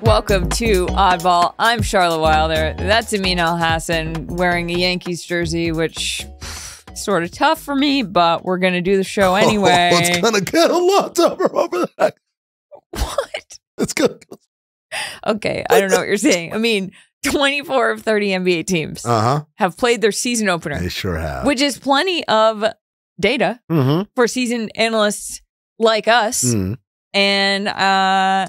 Welcome to Oddball. I'm Charlotte Wilder. That's Amin Hassan wearing a Yankees jersey, which is sort of tough for me, but we're going to do the show anyway. It's going to get a lot tougher over that. What? It's good. Okay, I don't know what you're saying. I mean, 24 of 30 NBA teams have played their season opener. They sure have. Which is plenty of data for season analysts like us. And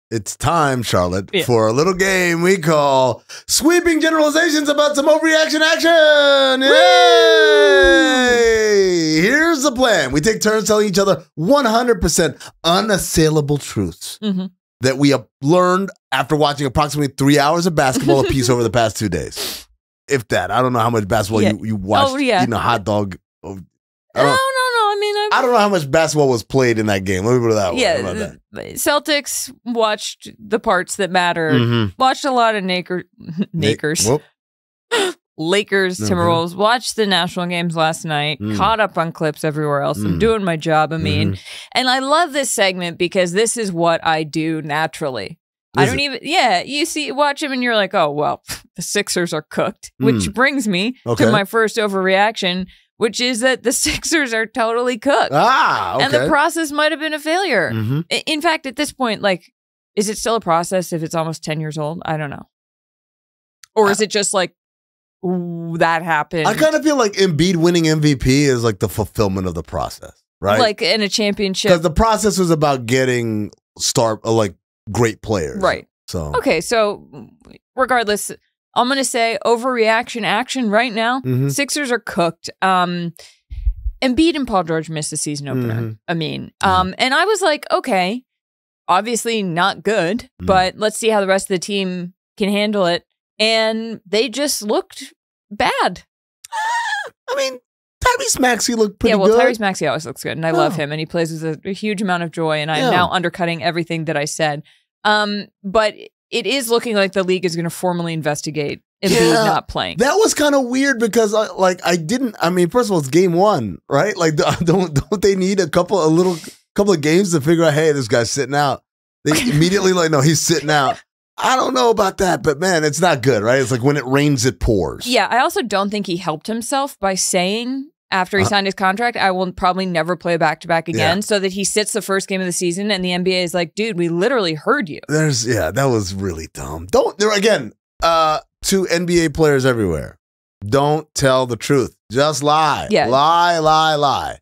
it's time, Charlotte, for a little game we call Sweeping Generalizations about some overreaction action. Yay! Here's the plan. We take turns telling each other 100% unassailable truths that we have learned after watching approximately 3 hours of basketball apiece over the past 2 days. If that. I don't know how much basketball you watched eating a hot dog. I don't know how much basketball was played in that game. Let me put it that way. Yeah, Celtics watched the parts that matter. Watched a lot of Lakers, Timberwolves. Watched the national games last night. Caught up on clips everywhere else. I'm doing my job, I mean. And I love this segment because this is what I do naturally. You watch him and you're like, oh, well, the Sixers are cooked. Which brings me to my first overreaction, which is that the Sixers are totally cooked. And the process might have been a failure. In fact, at this point, like, is it still a process if it's almost 10 years old? I don't know. Or is it just like, ooh, that happened? I kind of feel like Embiid winning MVP is like the fulfillment of the process, right? Like in a championship. Because the process was about getting great players. Right. So okay, so regardless, I'm going to say overreaction action right now. Sixers are cooked. Embiid and Paul George missed the season opener. I mean, and I was like, okay, obviously not good, but let's see how the rest of the team can handle it. And they just looked bad. I mean, Tyrese Maxey looked pretty good. Yeah, well, Tyrese Maxey always looks good, and I love him, and he plays with a huge amount of joy, and I'm now undercutting everything that I said. But it is looking like the league is going to formally investigate Embiid not playing. That was kind of weird because, I mean, first of all, it's game one, right? Like, don't they need a couple of games to figure out, hey, this guy's sitting out? They immediately no, he's sitting out. I don't know about that, but man, it's not good, right? It's like when it rains, it pours. Yeah, I also don't think he helped himself by saying after he signed his contract, I will probably never play back-to-back again, so that he sits the first game of the season and the NBA is like, dude, we literally heard you. That was really dumb. To NBA players everywhere, don't tell the truth. Just lie. Yeah. Lie.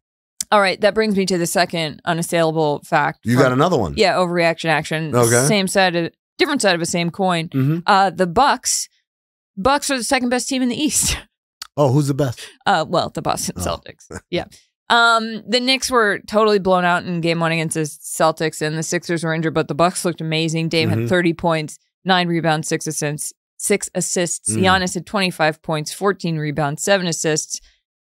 All right, that brings me to the second unassailable fact. You got another one. Yeah, overreaction action. Okay. Different side of the same coin. The Bucks are the second best team in the East. Oh, who's the best? Well, the Boston Celtics. Yeah. The Knicks were totally blown out in game one against the Celtics, and the Sixers were injured, but the Bucks looked amazing. Dame had 30 points, 9 rebounds, 6 assists. Giannis had 25 points, 14 rebounds, 7 assists.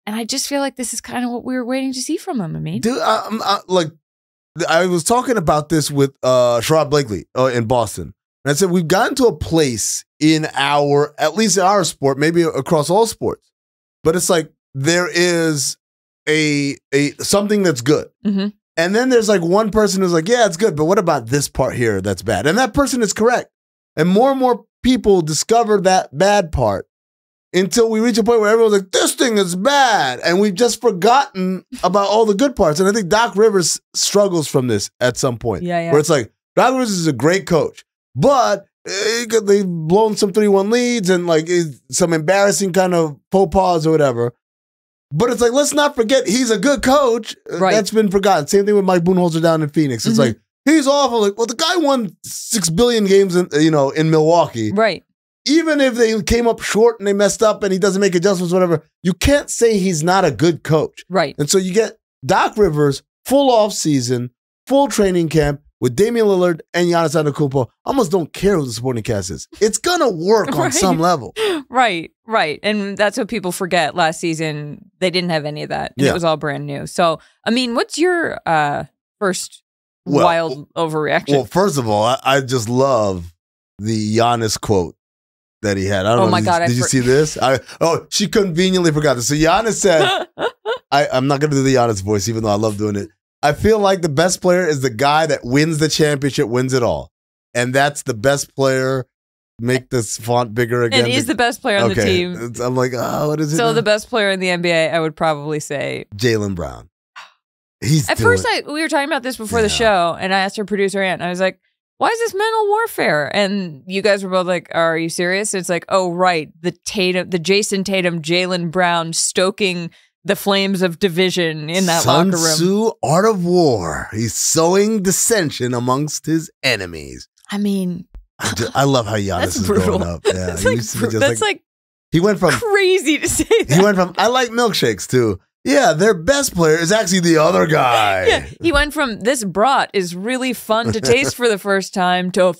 And I just feel like this is kind of what we were waiting to see from him, I mean. Dude, I was talking about this with Sherrod Blakely in Boston. And I said, we've gotten to a place at least in our sport, maybe across all sports, but it's like there is a something that's good. And then there's like one person who's like, yeah, it's good, but what about this part here that's bad? And that person is correct. And more people discover that bad part until we reach a point where everyone's like, this thing is bad. And we've just forgotten about all the good parts. And I think Doc Rivers struggles from this at some point. Where it's like, Doc Rivers is a great coach, but they've blown some 3-1 leads and like some embarrassing kind of faux pas or whatever. But it's like, let's not forget he's a good coach. Right. That's been forgotten. Same thing with Mike Budenholzer down in Phoenix. It's like, he's awful. Like, well, the guy won 6 billion games in Milwaukee. Right. Even if they came up short and they messed up and he doesn't make adjustments, whatever, you can't say he's not a good coach. Right. And so you get Doc Rivers, full off season, full training camp with Damian Lillard and Giannis Antetokounmpo. I almost don't care who the supporting cast is. It's going to work on some level. Right. And that's what people forget. Last season, they didn't have any of that. And it was all brand new. So, I mean, what's your first wild overreaction? Well, first of all, I just love the Giannis quote that he had. I don't know. My God. Did you see this? She conveniently forgot this. So Giannis said, I'm not going to do the Giannis voice, even though I love doing it. I feel like the best player is the guy that wins the championship, wins it all. and that's the best player. Make this font bigger again. And he's the best player on the team. I'm like, oh, what is it? So now? the best player in the NBA, I would probably say Jaylen Brown. At first, we were talking about this before the show, and I asked our producer, Aunt, and I was like, why is this mental warfare? And you guys were both like, are you serious? It's like, oh, right. The Jason Tatum, Jaylen Brown stoking the flames of division in that locker room. Sun Tzu, Art of War. He's sowing dissension amongst his enemies. I mean, I love how Giannis is going up. Yeah, that's like he went from crazy to say that. He went from I like milkshakes to yeah, their best player is actually the other guy. Yeah, he went from this brat is really fun to taste for the first time to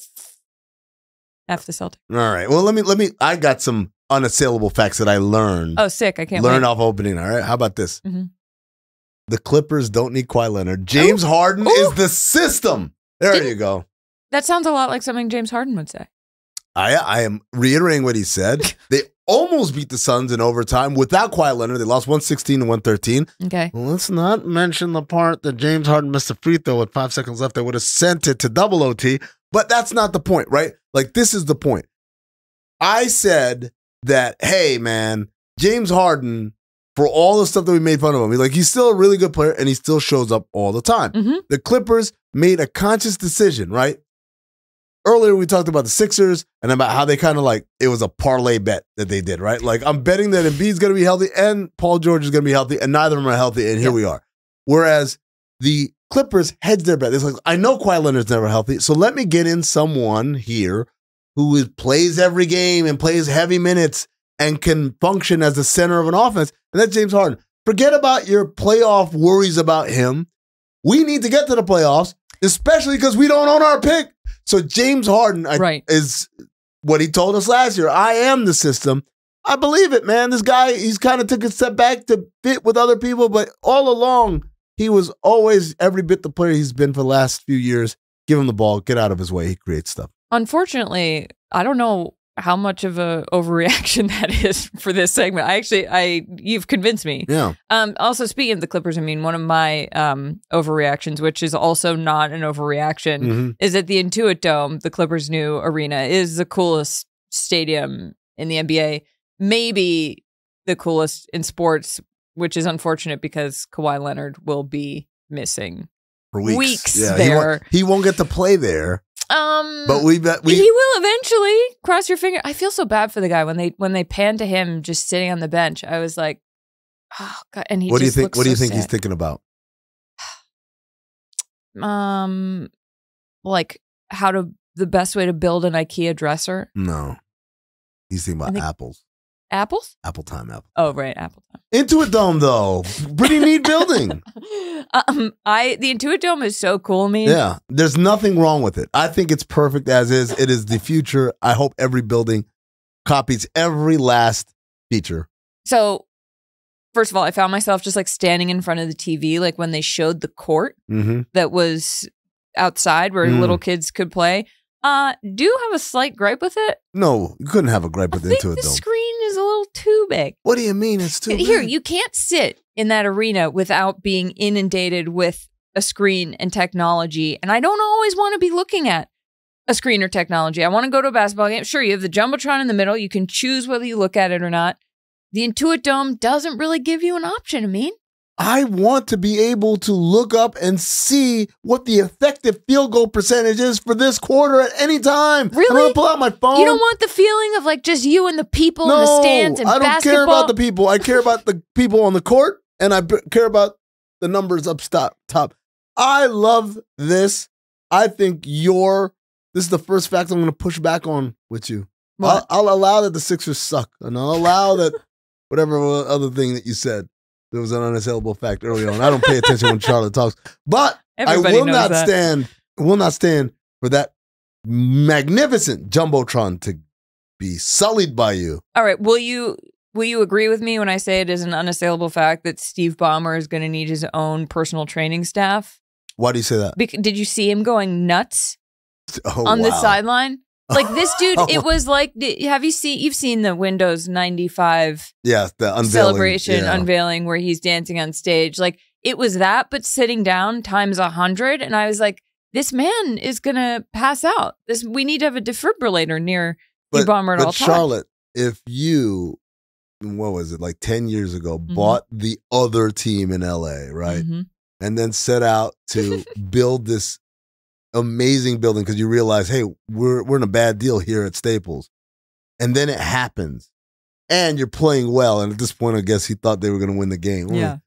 F the Celtics. All right. Well, let me. I got some unassailable facts that I learned. Oh, sick! I can't learn wait. off opening. All right. How about this? Mm-hmm. The Clippers don't need Kawhi Leonard. James Harden is the system. There you go. That sounds a lot like something James Harden would say. I am reiterating what he said. They almost beat the Suns in overtime without Kawhi Leonard. They lost 116 to 113. Okay. Well, let's not mention the part that James Harden missed a free throw with 5 seconds left. They would have sent it to double OT. But that's not the point, right? Like, this is the point. I said that, hey, man, James Harden, for all the stuff that we made fun of him, he's still a really good player, and he still shows up all the time. Mm-hmm. The Clippers made a conscious decision, right? Earlier, we talked about the Sixers and about how they kind of it was a parlay bet that they did, right? Like, I'm betting that Embiid's going to be healthy and Paul George is going to be healthy, and neither of them are healthy, and here we are. Whereas the Clippers hedged their bet. It's like, I know Kawhi Leonard's never healthy, so let me get in someone here who plays every game and plays heavy minutes and can function as the center of an offense, and that's James Harden. Forget about your playoff worries about him. We need to get to the playoffs, especially because we don't own our pick. So James Harden is what he told us last year. I am the system. I believe it, man. This guy, he's kind of took a step back to fit with other people, but all along, he was always every bit the player he's been for the last few years. Give him the ball. Get out of his way. He creates stuff. Unfortunately, I don't know how much of a overreaction that is for this segment. You've convinced me. Yeah. Also, speaking of the Clippers, one of my overreactions, which is also not an overreaction, is that the Intuit Dome, the Clippers' new arena, is the coolest stadium in the NBA. Maybe the coolest in sports, which is unfortunate because Kawhi Leonard will be missing for weeks there. He won't get to play there. But he will eventually. Cross your finger. I feel so bad for the guy when they pan to him just sitting on the bench. I was like, oh God. And he what do you think? What do you think sad. He's thinking about? Like the best way to build an IKEA dresser. No, he's thinking about apples. Apples? Apple time. Oh, right, Apple time. Intuit Dome, though, pretty neat building. The Intuit Dome is so cool, man. Yeah, there's nothing wrong with it. I think it's perfect as is. It is the future. I hope every building copies every last feature. So, first of all, I found myself just standing in front of the TV, when they showed the court that was outside where little kids could play. Do you have a slight gripe with it? No, you couldn't have a gripe with Intuit Dome. The screen is a little too big. What do you mean it's too big? Here, you can't sit in that arena without being inundated with a screen and technology. And I don't always want to be looking at a screen or technology. I want to go to a basketball game. Sure, you have the Jumbotron in the middle. You can choose whether you look at it or not. The Intuit Dome doesn't really give you an option, Amin. I want to be able to look up and see what the effective field goal percentage is for this quarter at any time. Really? I want to pull out my phone. You don't want the feeling of just you and the people in the stands and basketball? I don't care about the people. I care about the people on the court, and I care about the numbers up top. I love this. I think this is the first fact I'm going to push back on with you. I'll allow that the Sixers suck, and I'll allow that whatever other thing that you said. There was an unassailable fact earlier on. I don't pay attention when Charlotte talks, but Everybody I will not stand for that magnificent Jumbotron to be sullied by you. All right. Will you agree with me when I say it is an unassailable fact that Steve Ballmer is going to need his own personal training staff? Why do you say that? Did you see him going nuts on the sideline? This dude, it was you've seen the Windows 95 the unveiling, celebration unveiling where he's dancing on stage. It was that, but sitting down times 100. And I was like, this man is going to pass out. We need to have a defibrillator near the bomber at all times. Charlotte, if you, what was it, like 10 years ago, bought the other team in LA, right? And then set out to build this amazing building because you realize, hey, we're in a bad deal here at Staples. And then it happens. And you're playing well. And at this point, I guess he thought they were going to win the game. Yeah.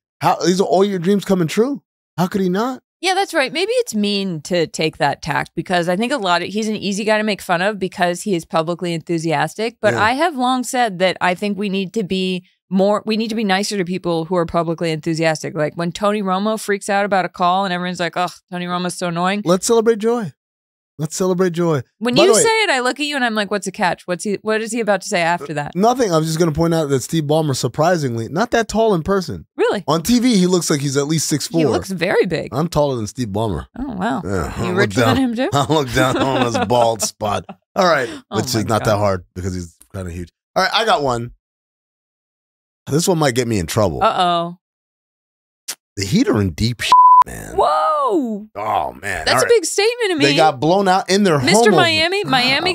These are all your dreams coming true. How could he not? Yeah, that's right. Maybe it's mean to take that tact because I think he's an easy guy to make fun of because he is publicly enthusiastic. But I have long said that I think we need to be nicer to people who are publicly enthusiastic. Like when Tony Romo freaks out about a call and everyone's like, oh, Tony Romo's so annoying. Let's celebrate joy. Let's celebrate joy. When you say it, I look at you and I'm like, what's a catch? What is he about to say after that? Nothing. I was just going to point out that Steve Ballmer, surprisingly, not that tall in person. Really? On TV, he looks like he's at least 6'4". He looks very big. I'm taller than Steve Ballmer. Oh, wow. Yeah, you richer than him, too? I'll look down on his bald spot. All right. Which is not that hard because he's kind of huge. All right. I got one. This one might get me in trouble. Uh-oh. The Heat are in deep shit, man. Whoa. Oh, man. That's a big statement to me. They got blown out in their home. Mr. Miami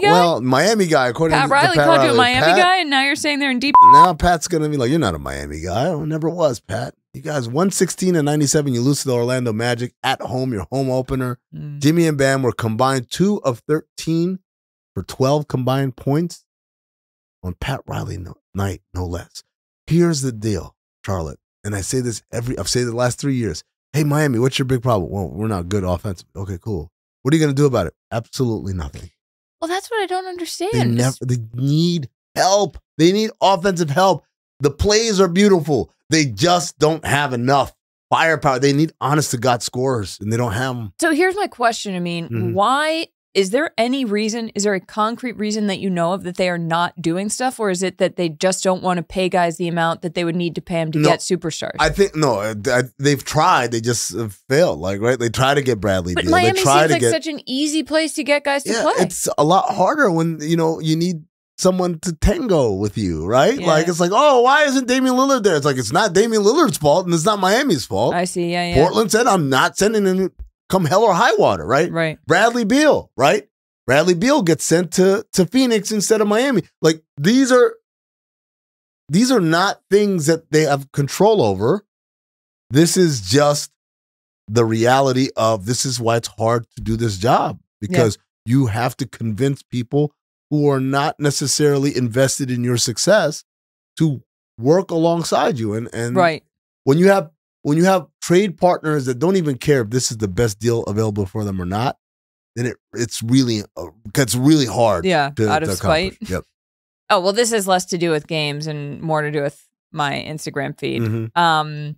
guy? Well, Miami guy, according Pat to Riley Pat called Riley. you a Miami guy, and now you're saying they're in deep. Now Pat's going to be like, you're not a Miami guy. I never was, Pat. You guys, 116-97, you lose to the Orlando Magic at home, your home opener. Jimmy and Bam were combined 2 of 13 for 12 combined points on Pat Riley night, no less. Here's the deal, Charlotte. And I say this I've said it the last 3 years. Hey, Miami, what's your big problem? Well, we're not good offensively. Okay, cool. What are you going to do about it? Absolutely nothing. Well, that's what I don't understand. They need help. They need offensive help. The plays are beautiful. They just don't have enough firepower. They need honest-to-God scorers, and they don't have them. So here's my question. I mean, why is there any reason, is there a concrete reason that you know of that they are not doing stuff, or is it that they just don't want to pay guys the amount that they would need to pay them to get superstars? I think, they've tried. They just have failed, right? They try to get Bradley Beal. Miami they try seems to like such an easy place to get guys to play. It's a lot harder when, you need someone to tango with you, right? Yeah. Like, it's like, oh, why isn't Damian Lillard there? It's like, it's not Damian Lillard's fault, and it's not Miami's fault. I see, yeah. Portland said, I'm not sending him come hell or high water, right? Right. Bradley Beal, right? Bradley Beal gets sent to Phoenix instead of Miami. Like, these are not things that they have control over. This is just the reality of this is why it's hard to do this job, because you have to convince people who are not necessarily invested in your success to work alongside you. And right. when you have trade partners that don't even care if this is the best deal available for them or not, then it's really hard. Yeah, out of spite. Yep. Oh, well, this has less to do with games and more to do with my Instagram feed. I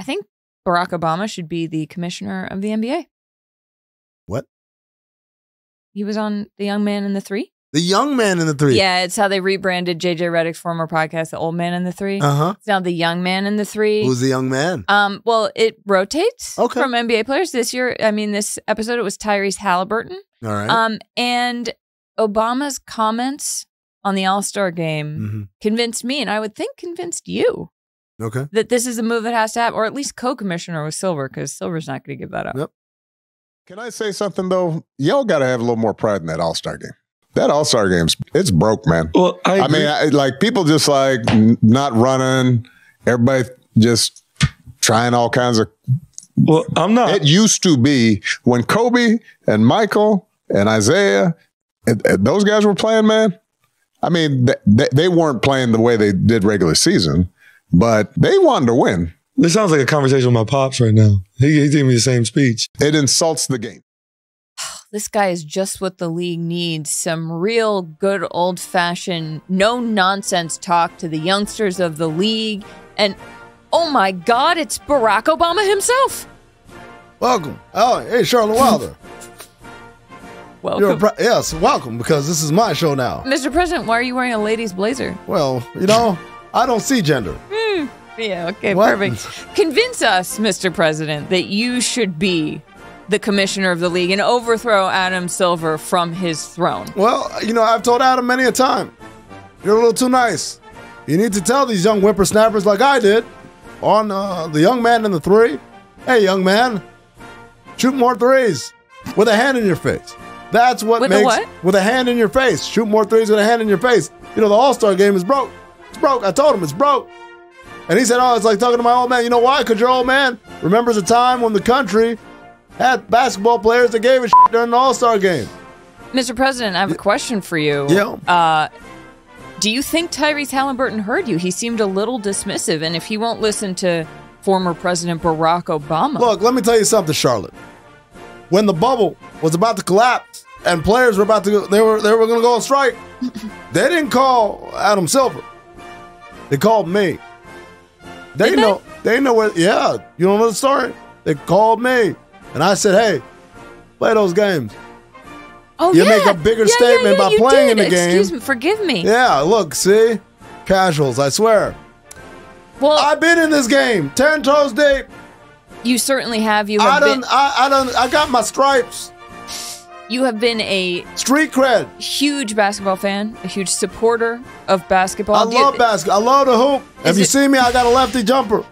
think Barack Obama should be the commissioner of the NBA. What? He was on The Young Man and the Three. The Young Man and the Three. Yeah, it's how they rebranded JJ Redick's former podcast, The Old Man and the Three. It's now The Young Man and the Three. Who's the young man? Well, it rotates from NBA players. This year, this episode, it was Tyrese Halliburton. All right. And Obama's comments on the All-Star game convinced me, and I would think convinced you, that this is a move that has to happen, or at least co-commissioner with Silver, because Silver's not going to give that up. Yep. Can I say something, though? Y'all got to have a little more pride in that All-Star game. That All-Star game's, it's broke, man. Well, I mean, like, people just like not running. Everybody just trying all kinds of. Well, I'm not. It used to be when Kobe and Michael and Isaiah, those guys were playing, man. I mean, they weren't playing the way they did regular season, but they wanted to win. This sounds like a conversation with my pops right now. He's giving me the same speech. It insults the game. This guy is just what the league needs. Some real good old-fashioned, no-nonsense talk to the youngsters of the league. And, oh my God, it's Barack Obama himself. Welcome. Oh, hey, Charlotte Wilder. Welcome. Yes, welcome, because this is my show now. Mr. President, why are you wearing a lady's blazer? Well, I don't see gender. Yeah, okay, perfect. Convince us, Mr. President, that you should be the commissioner of the league and overthrow Adam Silver from his throne. Well, I've told Adam many a time, you're a little too nice. You need to tell these young whippersnappers like I did on The Young Man and the Three. Hey, young man, shoot more threes. with a hand in your face. That's what with makes a what? With a hand in your face. Shoot more threes with a hand in your face. You know, the All-Star game is broke. It's broke. I told him it's broke. And he said, oh, it's like talking to my old man. You know why? Because your old man remembers a time when the country had basketball players that gave a shit during the All-Star game. Mr. President, I have a question for you. Yeah. Do you think Tyrese Halliburton heard you? He seemed a little dismissive, and if he won't listen to former President Barack Obama. Look, let me tell you something, Charlotte. When the bubble was about to collapse and players were about to go, they were going to go on strike, they didn't call Adam Silver. They called me. They know where, yeah, you don't know the story? They called me. And I said, hey, play those games. Oh, you make a bigger statement by playing in the game. Excuse me, forgive me. Yeah, look, see? Casuals, I swear. Well, I've been in this game, 10 toes deep. You certainly have. I got my stripes. You have been a street cred, huge basketball fan, a huge supporter of basketball. I love basketball. I love the hoop. Have you seen me? I got a lefty jumper.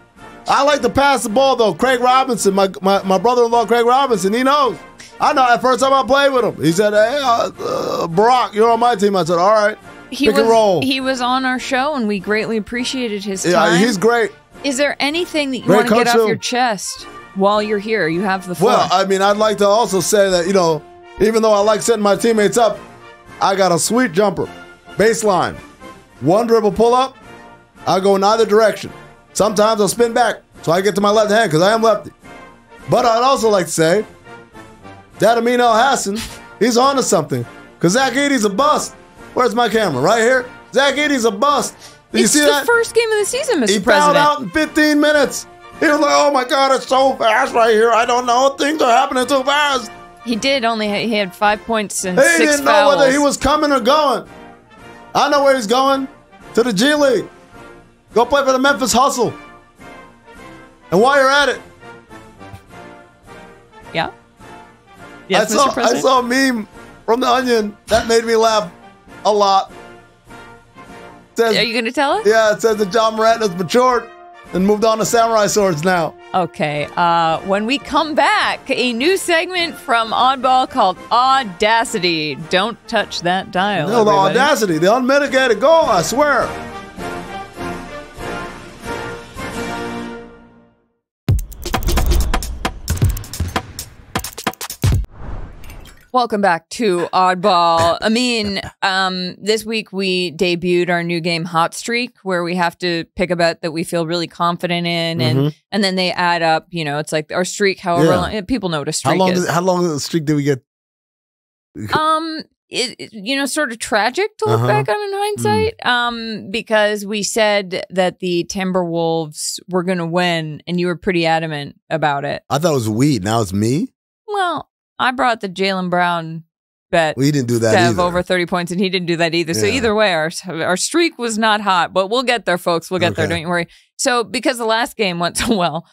I like to pass the ball, though. Craig Robinson, my brother-in-law, Craig Robinson, he knows. I know. At first time I played with him, he said, hey, Barack, you're on my team. I said, all right, pick and roll. He was on our show, and we greatly appreciated his time. Yeah, he's great. Is there anything that you want to get off your chest while you're here? You have the floor. Well, I mean, I'd like to also say that, you know, even though I like setting my teammates up, I got a sweet jumper. Baseline. One dribble pull-up, I go in either direction. Sometimes I'll spin back so I get to my left hand because I am lefty. But I'd also like to say that Amin Hassan, he's on to something because Zach Edey's a bust. Where's my camera? Right here? Zach Edey's a bust. Did you see that? It's the first game of the season, Mr. President. He fouled out in 15 minutes. He was like, oh my God, it's so fast right here. I don't know. Things are happening too fast. He did he had 5 points and 6 fouls. He didn't know whether he was coming or going. I know where he's going. To the G League. Go play for the Memphis Hustle. And while you're at it. Yeah. Yes, Mr. President? I saw a meme from The Onion that made me laugh a lot. Says, are you going to tell us? Yeah, it says that John Morant has matured and moved on to samurai swords now. Okay. When we come back, a new segment from Oddball called Odd-acity. Don't touch that dial. No, everybody. The audacity, the unmitigated goal, I swear. Welcome back to Oddball. Amin, this week we debuted our new game Hot Streak, where we have to pick a bet that we feel really confident in, and then they add up, you know, it's like our streak, however long, people know what a streak is. How long of a streak did we get? You know, sort of tragic to look back on in hindsight, because we said that the Timberwolves were going to win, and you were pretty adamant about it. I thought it was weed. Now it's me? Well, I brought the Jaylen Brown bet. We didn't do that to either. have over 30 points, and he didn't do that either. Yeah. So either way, our streak was not hot, but we'll get there, folks. We'll get there. Don't you worry. So because the last game went so well,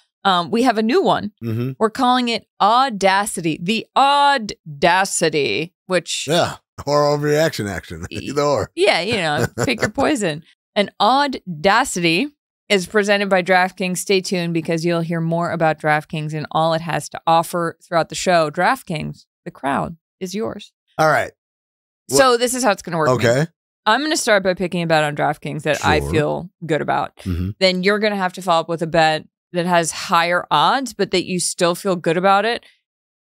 we have a new one. We're calling it Oddacity. The Oddacity, which... Yeah, or overreaction action. Either or. Yeah, you know, pick your poison. An Oddacity is presented by DraftKings. Stay tuned because you'll hear more about DraftKings and all it has to offer throughout the show. DraftKings, the crowd is yours. All right. So this is how it's going to work. Okay. I'm going to start by picking a bet on DraftKings that I feel good about. Then you're going to have to follow up with a bet that has higher odds, but that you still feel good about it.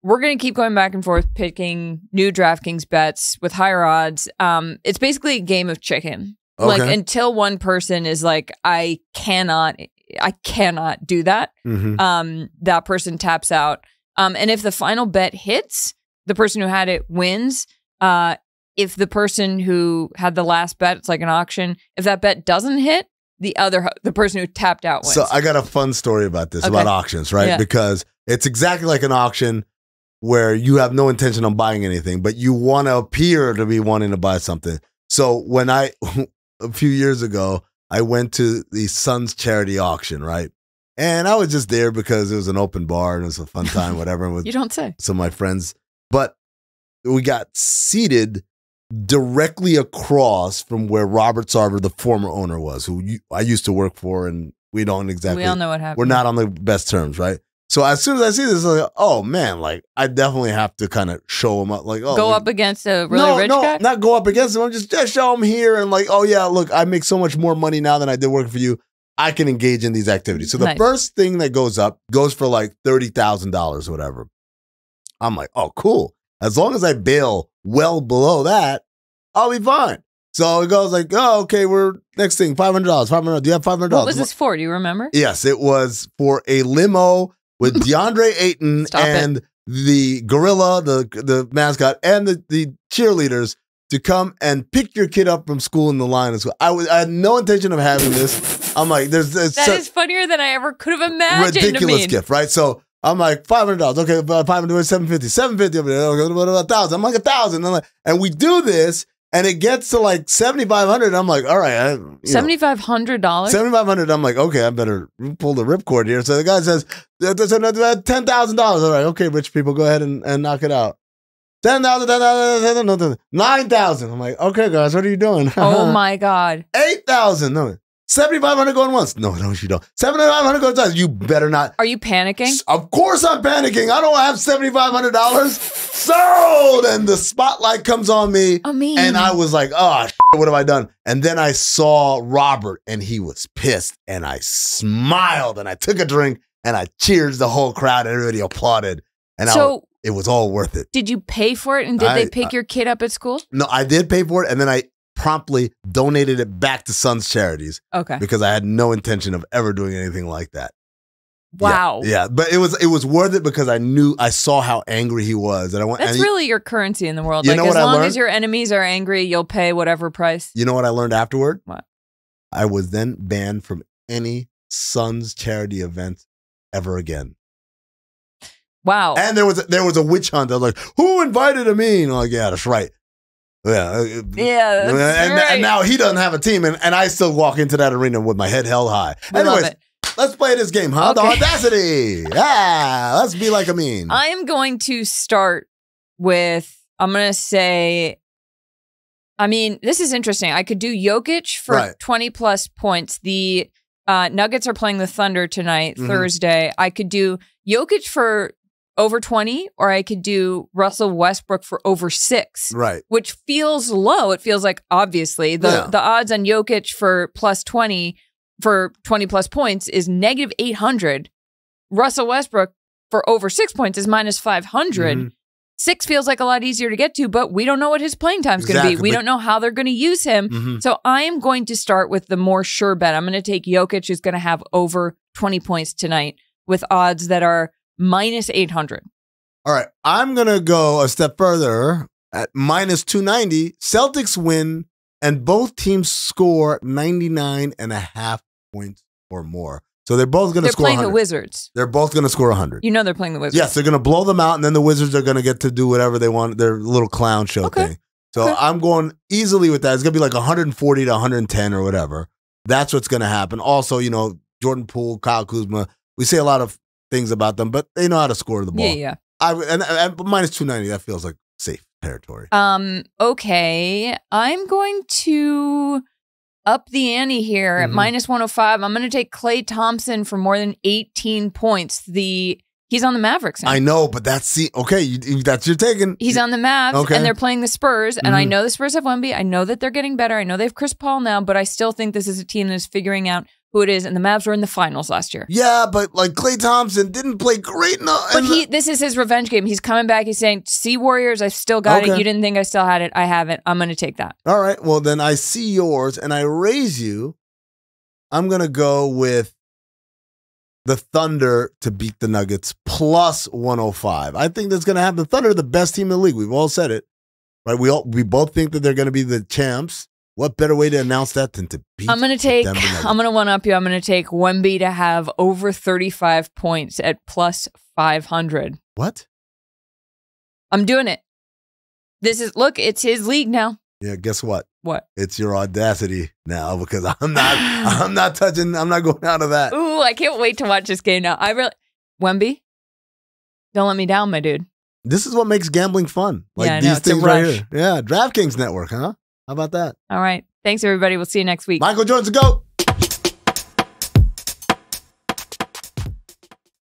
We're going to keep going back and forth, picking new DraftKings bets with higher odds. It's basically a game of chicken. Okay. Like until one person is like, I cannot do that. That person taps out. And if the final bet hits, the person who had it wins. If the person who had the last bet, it's like an auction. If that bet doesn't hit, the person who tapped out wins. So I got a fun story about this, about auctions, right? Yeah. Because it's exactly like an auction where you have no intention on buying anything, but you want to appear to be wanting to buy something. So when a few years ago, I went to the Suns charity auction, right? And I was just there because it was an open bar and it was a fun time, whatever. With you don't say. Some of my friends. But we got seated directly across from where Robert Sarver, the former owner, was, who I used to work for, and we don't exactly. We all know what happened. We're not on the best terms, right? So as soon as I see this, I'm like, oh man, like I definitely have to kind of show him up, like, oh, go up against a really rich guy? Not go up against him. I'm just show him here and like, oh yeah, look, I make so much more money now than I did working for you. I can engage in these activities. So the first thing that goes up goes for like $30,000 or whatever. I'm like, oh, cool. As long as I bail well below that, I'll be fine. So it goes like, oh, okay, we're next thing, $500. $500. Do you have $500? What was this for? Do you remember? Yes, it was for a limo with DeAndre Ayton and the gorilla, the mascot, and the cheerleaders to come and pick your kid up from school in the line as well. I had no intention of having this. I'm like, that is funnier than I ever could have imagined. Ridiculous gift, right? So I'm like, $500. Okay, $500, $750. $750 over there. Okay, $1,000. I'm like, $1,000. And we do this. And it gets to like $7,500. I'm like, all right. $7,500? $7,500. I'm like, okay, I better pull the ripcord here. So the guy says, $10,000. All right, okay, rich people, go ahead and knock it out. $10,000, $9,000. I'm like, okay, guys, what are you doing? Oh my God. $8,000. No. $7,500 going once. No, you don't. $7,500 going twice. You better not. Are you panicking? Of course I'm panicking. I don't have $7,500. So then the spotlight comes on me. Amin. And I was like, oh, shit, what have I done? And then I saw Robert and he was pissed and I smiled and I took a drink and I cheered the whole crowd and everybody applauded. And it was all worth it. Did you pay for it? And did they pick your kid up at school? No, I did pay for it. And then I promptly donated it back to Sons Charities. Okay. Because I had no intention of ever doing anything like that. Wow. Yeah. But it was worth it because I saw how angry he was. That's really your currency in the world. You like know as what I long learned? as your enemies are angry, you'll pay whatever price. You know what I learned afterward? What? I was then banned from any Sons charity event ever again. Wow. And there was a witch hunt. I was like, who invited Amin? I'm like, yeah, that's right. Yeah. Yeah. That's right. And now he doesn't have a team, and I still walk into that arena with my head held high. Anyways, let's play this game, huh? Okay. The Audacity. Yeah. Let's be like Amin. I am going to start with, I'm going to say, I mean, this is interesting. I could do Jokic for 20 plus points. The Nuggets are playing the Thunder tonight, Thursday. I could do Jokic for over 20, or I could do Russell Westbrook for over 6. Right. Which feels low. It feels like, obviously, the odds on Jokic for plus 20 for 20 plus points is negative 800. Russell Westbrook for over 6 points is minus 500. 6 feels like a lot easier to get to, but we don't know what his playing time is going to be. We don't know how they're going to use him. So I am going to start with the more sure bet. I'm going to take Jokic, who's going to have over 20 points tonight with odds that are minus 800. All right. I'm going to go a step further at minus 290. Celtics win and both teams score 99.5 points or more. So they're both going to score 100. They're playing the Wizards. They're both going to score 100. You know they're playing the Wizards. Yes, they're going to blow them out, and then the Wizards are going to get to do whatever they want, their little clown show thing. So I'm going easily with that. It's going to be like 140 to 110 or whatever. That's what's going to happen. Also, you know, Jordan Poole, Kyle Kuzma, we say a lot of things about them, but they know how to score the ball. Yeah. And minus 290, that feels like safe territory. Okay. I'm going to up the ante here at minus 105. I'm going to take Klay Thompson for more than 18 points. He's on the Mavericks now. I know, but that's you're taking. He's on the Mavs, and they're playing the Spurs, and I know the Spurs have Wemby. I know that they're getting better. I know they have Chris Paul now, but I still think this is a team that is figuring out who it is, and the Mavs were in the finals last year. Yeah, but like Klay Thompson didn't play great enough. But this is his revenge game. He's coming back. He's saying, see, Warriors, I still got it. You didn't think I still had it. I have it. I'm going to take that. All right. Well, then I see yours, and I raise you. I'm going to go with the Thunder to beat the Nuggets plus 105. I think that's going to happen. The Thunder are the best team in the league. We've all said it. Right? We both think that they're going to be the champs. What better way to announce that than to beat I'm going to one-up you. I'm going to take Wemby to have over 35 points at plus 500. What? I'm doing it. It's his league now. Yeah, guess what? What? It's your Audacity now because I'm not going out of that. Ooh, I can't wait to watch this game now. Wemby, don't let me down, my dude. This is what makes gambling fun. Like these things right here. Yeah, DraftKings Network, huh? How about that? All right. Thanks, everybody. We'll see you next week. Michael Jordan's a GOAT.